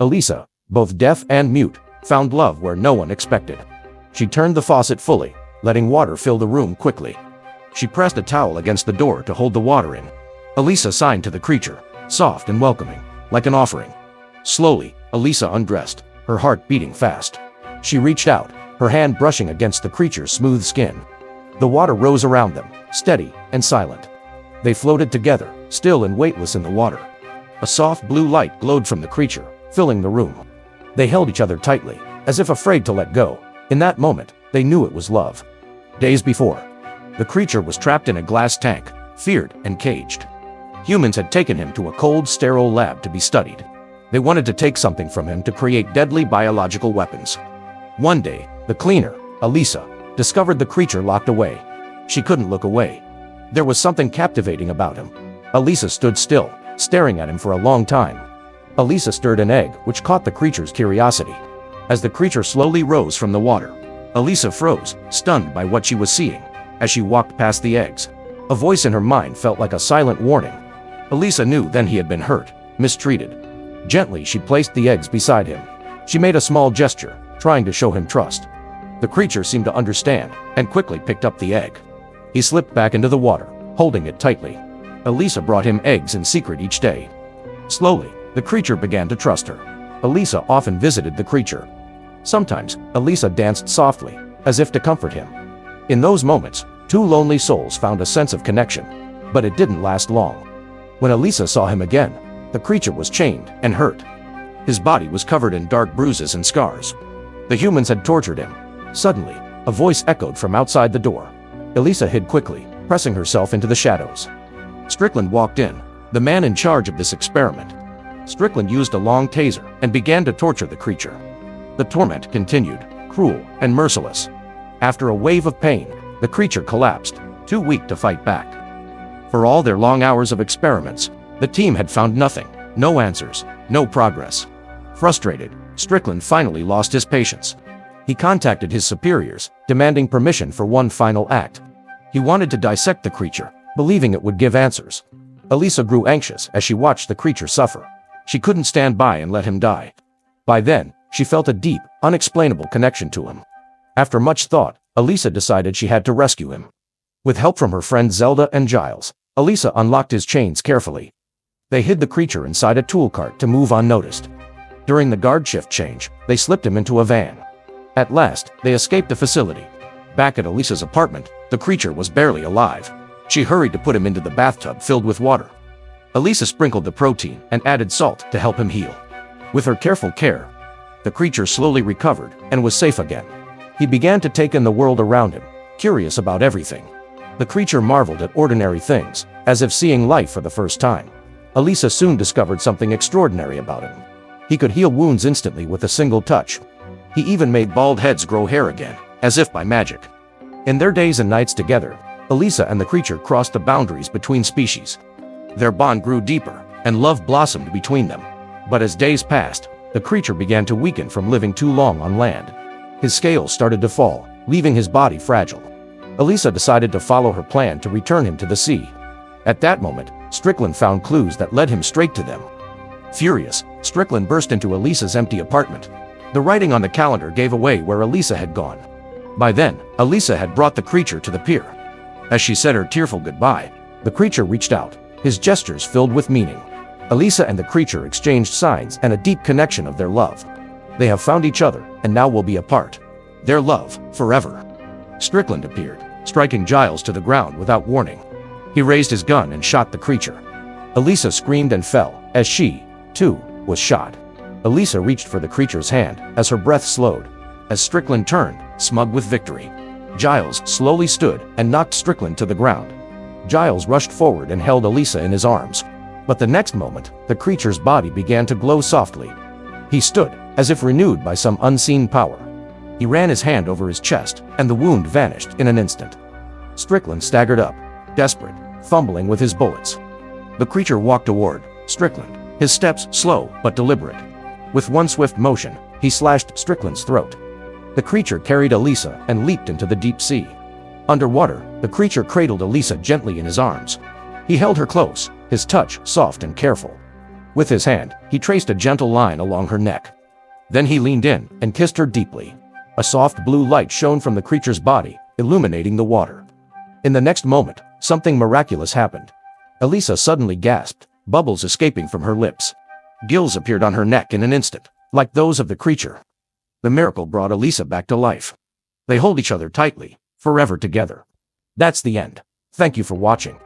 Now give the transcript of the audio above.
Elisa, both deaf and mute, found love where no one expected. She turned the faucet fully, letting water fill the room quickly. She pressed a towel against the door to hold the water in. Elisa signed to the creature, soft and welcoming, like an offering. Slowly, Elisa undressed, her heart beating fast. She reached out, her hand brushing against the creature's smooth skin. The water rose around them, steady and silent. They floated together, still and weightless in the water. A soft blue light glowed from the creature, filling the room. They held each other tightly, as if afraid to let go. In that moment, they knew it was love. Days before, the creature was trapped in a glass tank, feared and caged. Humans had taken him to a cold, sterile lab to be studied. They wanted to take something from him to create deadly biological weapons. One day, the cleaner, Elisa, discovered the creature locked away. She couldn't look away. There was something captivating about him. Elisa stood still, staring at him for a long time. Elisa stirred an egg, which caught the creature's curiosity. As the creature slowly rose from the water, Elisa froze, stunned by what she was seeing. As she walked past the eggs, a voice in her mind felt like a silent warning. Elisa knew then he had been hurt, mistreated. Gently, she placed the eggs beside him. She made a small gesture, trying to show him trust. The creature seemed to understand, and quickly picked up the egg. He slipped back into the water, holding it tightly. Elisa brought him eggs in secret each day. Slowly, the creature began to trust her. Elisa often visited the creature. Sometimes, Elisa danced softly, as if to comfort him. In those moments, two lonely souls found a sense of connection. But it didn't last long. When Elisa saw him again, the creature was chained and hurt. His body was covered in dark bruises and scars. The humans had tortured him. Suddenly, a voice echoed from outside the door. Elisa hid quickly, pressing herself into the shadows. Strickland walked in, the man in charge of this experiment. Strickland used a long taser and began to torture the creature. The torment continued, cruel and merciless. After a wave of pain, the creature collapsed, too weak to fight back. For all their long hours of experiments, the team had found nothing, no answers, no progress. Frustrated, Strickland finally lost his patience. He contacted his superiors, demanding permission for one final act. He wanted to dissect the creature, believing it would give answers. Elisa grew anxious as she watched the creature suffer. She couldn't stand by and let him die. By then, she felt a deep, unexplainable connection to him. After much thought, Elisa decided she had to rescue him. With help from her friends Zelda and Giles, Elisa unlocked his chains carefully. They hid the creature inside a tool cart to move unnoticed. During the guard shift change, they slipped him into a van. At last, they escaped the facility. Back at Elisa's apartment, the creature was barely alive. She hurried to put him into the bathtub filled with water. Elisa sprinkled the protein and added salt to help him heal. With her careful care, the creature slowly recovered and was safe again. He began to take in the world around him, curious about everything. The creature marveled at ordinary things, as if seeing life for the first time. Elisa soon discovered something extraordinary about him. He could heal wounds instantly with a single touch. He even made bald heads grow hair again, as if by magic. In their days and nights together, Elisa and the creature crossed the boundaries between species. Their bond grew deeper, and love blossomed between them. But as days passed, the creature began to weaken from living too long on land. His scales started to fall, leaving his body fragile. Elisa decided to follow her plan to return him to the sea. At that moment, Strickland found clues that led him straight to them. Furious, Strickland burst into Elisa's empty apartment. The writing on the calendar gave away where Elisa had gone. By then, Elisa had brought the creature to the pier. As she said her tearful goodbye, the creature reached out, his gestures filled with meaning. Elisa and the creature exchanged signs and a deep connection of their love. They have found each other, and now will be apart. Their love, forever. Strickland appeared, striking Giles to the ground without warning. He raised his gun and shot the creature. Elisa screamed and fell, as she, too, was shot. Elisa reached for the creature's hand, as her breath slowed. As Strickland turned, smug with victory, Giles slowly stood and knocked Strickland to the ground. Giles rushed forward and held Elisa in his arms. But the next moment, the creature's body began to glow softly. He stood, as if renewed by some unseen power. He ran his hand over his chest, and the wound vanished in an instant. Strickland staggered up, desperate, fumbling with his bullets. The creature walked toward Strickland, his steps slow but deliberate. With one swift motion, he slashed Strickland's throat. The creature carried Elisa and leaped into the deep sea. Underwater, the creature cradled Elisa gently in his arms. He held her close, his touch soft and careful. With his hand, he traced a gentle line along her neck. Then he leaned in and kissed her deeply. A soft blue light shone from the creature's body, illuminating the water. In the next moment, something miraculous happened. Elisa suddenly gasped, bubbles escaping from her lips. Gills appeared on her neck in an instant, like those of the creature. The miracle brought Elisa back to life. They hold each other tightly, forever together. That's the end. Thank you for watching.